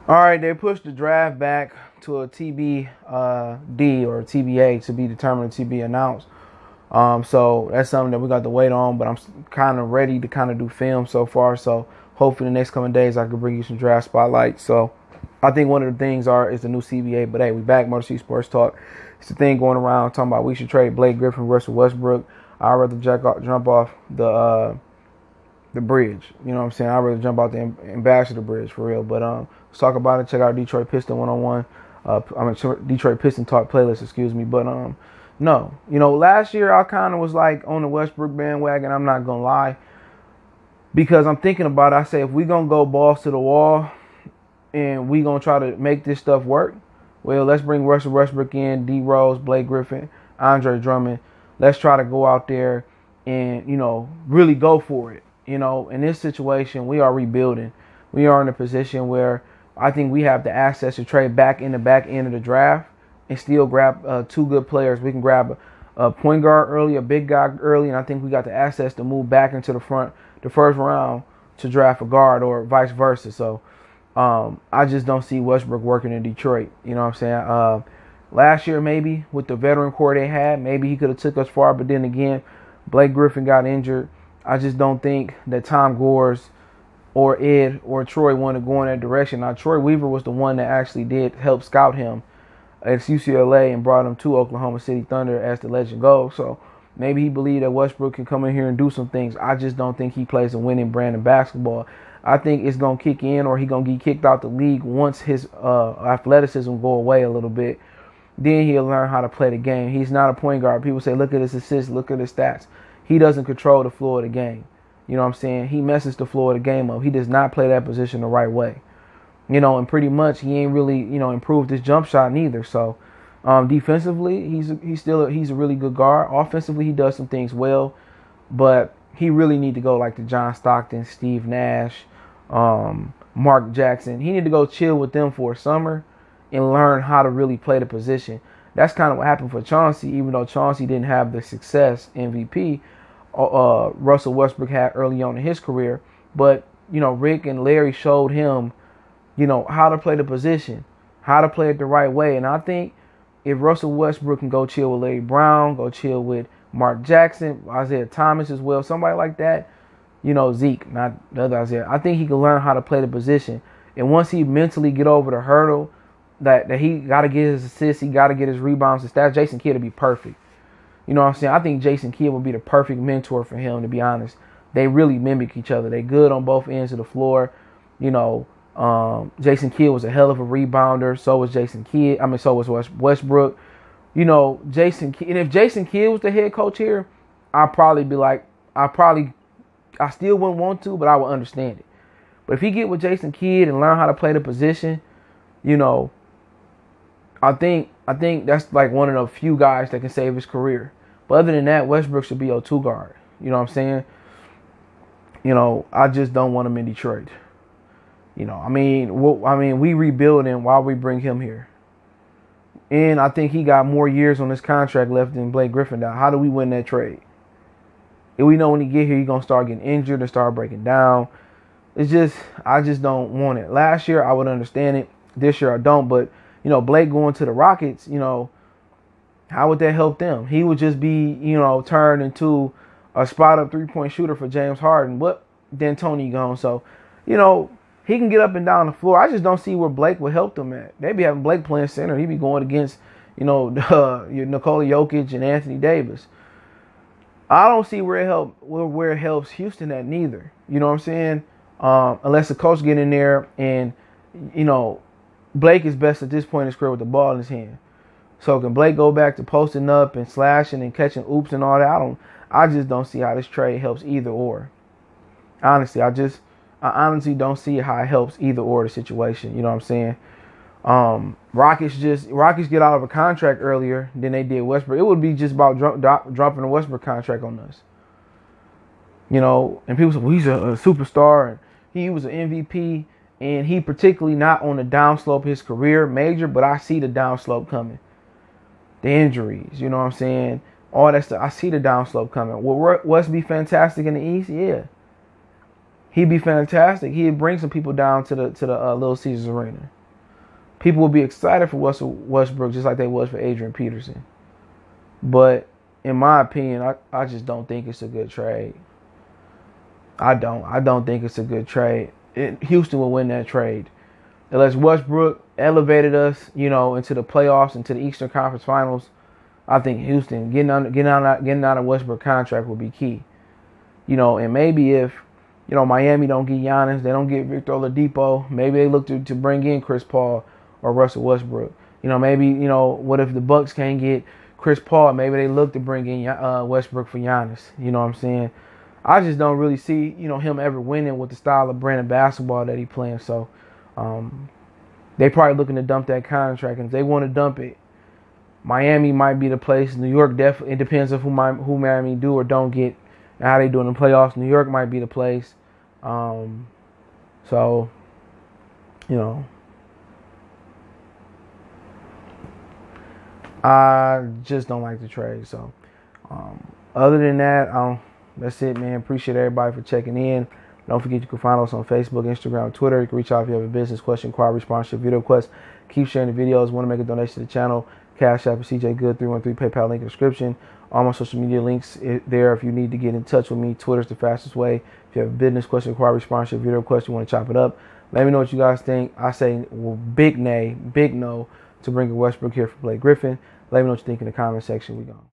All right, they pushed the draft back to a TBD or TBA to be determined to be announced. So that's something that we got to wait on, but I'm kind of ready to kind of do film so far. So hopefully the next coming days I can bring you some draft spotlights. So I think one of the things is the new CBA. But hey, we back Motor City Sports Talk. It's the thing going around talking about we should trade Blake Griffin versus Westbrook. I'd rather jump off the bridge. You know what I'm saying? I'd rather jump out the Ambassador Bridge for real. But let's talk about it. Check out Detroit Piston 101. Detroit Piston Talk playlist, excuse me. But no, last year I kind of was like on the Westbrook bandwagon. I'm not gonna lie, because I'm thinking about it. I say if we gonna go balls to the wall and we gonna try to make this stuff work, well, let's bring Russell Westbrook in, D Rose, Blake Griffin, Andre Drummond. Let's try to go out there and really go for it. In this situation, we are rebuilding. We are in a position where I think we have the assets to trade back in the back end of the draft and still grab two good players. We can grab a point guard early, a big guy early, and I think we got the assets to move back into the first round to draft a guard or vice versa. So I just don't see Westbrook working in Detroit. You know what I'm saying? Last year, maybe with the veteran core they had, maybe he could have took us far. But then again, Blake Griffin got injured. I just don't think that Tom Gores or Ed or Troy want to go in that direction. Now, Troy Weaver was the one that actually did help scout him at UCLA and brought him to Oklahoma City Thunder, as the legend goes. So maybe he believed that Westbrook can come in here and do some things. I just don't think he plays a winning brand of basketball. I think it's going to kick in, or he going to get kicked out the league once his athleticism go away a little bit. Then he'll learn how to play the game. He's not a point guard. People say, look at his assists, look at his stats. He doesn't control the floor of the game. You know what I'm saying? He messes the floor of the game up. He does not play that position the right way. And pretty much he ain't really, improved his jump shot neither. So defensively, he's a really good guard. Offensively, he does some things well, but he really need to go like the John Stockton, Steve Nash, Mark Jackson. He need to go chill with them for a summer and learn how to really play the position. That's kind of what happened for Chauncey, even though Chauncey didn't have the success MVP Russell Westbrook had early on in his career. But, Rick and Larry showed him, how to play the position, how to play it the right way. And I think if Russell Westbrook can go chill with Larry Brown, go chill with Mark Jackson, Isaiah Thomas as well, somebody like that, Zeke, not the other Isaiah, I think he can learn how to play the position. And once he mentally get over the hurdle that he got to get his assists, he got to get his rebounds and stats, Jason Kidd will be perfect. You know what I'm saying? I think Jason Kidd would be the perfect mentor for him, to be honest. They really mimic each other. They good on both ends of the floor. Jason Kidd was a hell of a rebounder. So was so was Westbrook. Jason Kidd. And if Jason Kidd was the head coach here, I'd probably be like, I still wouldn't want to, but I would understand it. But if he get with Jason Kidd and learn how to play the position, I think that's like one of the few guys that can save his career. But other than that, Westbrook should be a two guard. You know what I'm saying? I just don't want him in Detroit. We rebuilding while we bring him here. And I think he got more years on his contract left than Blake Griffin does. How do we win that trade? And we know when he get here, he's going to start getting injured and start breaking down. I just don't want it. Last year, I would understand it. This year, I don't. But, Blake going to the Rockets, how would that help them? He would just be, turned into a spot-up three-point shooter for James Harden. But then Tony gone. So, he can get up and down the floor. I just don't see where Blake would help them at. They be having Blake playing center. He be going against, Nikola Jokic and Anthony Davis. I don't see where it helps Houston at neither. You know what I'm saying? Unless the coach get in there and, Blake is best at this point in his career with the ball in his hand. So can Blake go back to posting up and slashing and catching oops and all that? I just don't see how this trade helps either or. Honestly, I honestly don't see how it helps either or the situation. You know what I'm saying? Rockets get out of a contract earlier than they did Westbrook. It would be just about dropping a Westbrook contract on us. And people say, well, he's a superstar and he was an MVP, and he particularly not on the downslope of his career major, but I see the downslope coming. The injuries, you know what I'm saying? All that stuff. I see the downslope coming. Will West be fantastic in the East? Yeah. He'd be fantastic. He'd bring some people down to the Little Caesars Arena. people will be excited for Russell Westbrook just like they was for Adrian Peterson. But in my opinion, I just don't think it's a good trade. I don't think it's a good trade. Houston will win that trade. Unless Westbrook elevated us, into the playoffs, into the Eastern Conference Finals, I think Houston getting out of Westbrook contract will be key. And maybe if, Miami don't get Giannis, they don't get Victor Oladipo, maybe they look to bring in Chris Paul or Russell Westbrook. Maybe, what if the Bucks can't get Chris Paul? Maybe they look to bring in Westbrook for Giannis. You know what I'm saying? I just don't really see, him ever winning with the style of brand of basketball that he playing. So, they probably looking to dump that contract, and if they want to dump it, Miami might be the place. New York definitely. It depends on who Miami do or don't get, and how they do in the playoffs. New York might be the place. So, I just don't like the trade. So, other than that, that's it, man. Appreciate everybody for checking in. Don't forget you can find us on Facebook, Instagram, Twitter. You can reach out if you have a business question, inquiry, sponsorship, video request. Keep sharing the videos. Want to make a donation to the channel? Cash App is CJ Good 313, PayPal link in the description. All my social media links there if you need to get in touch with me. Twitter's the fastest way. If you have a business question, inquiry, sponsorship, video request, you want to chop it up, let me know what you guys think. I say big no to bring Westbrook here for Blake Griffin. Let me know what you think in the comment section. We gone.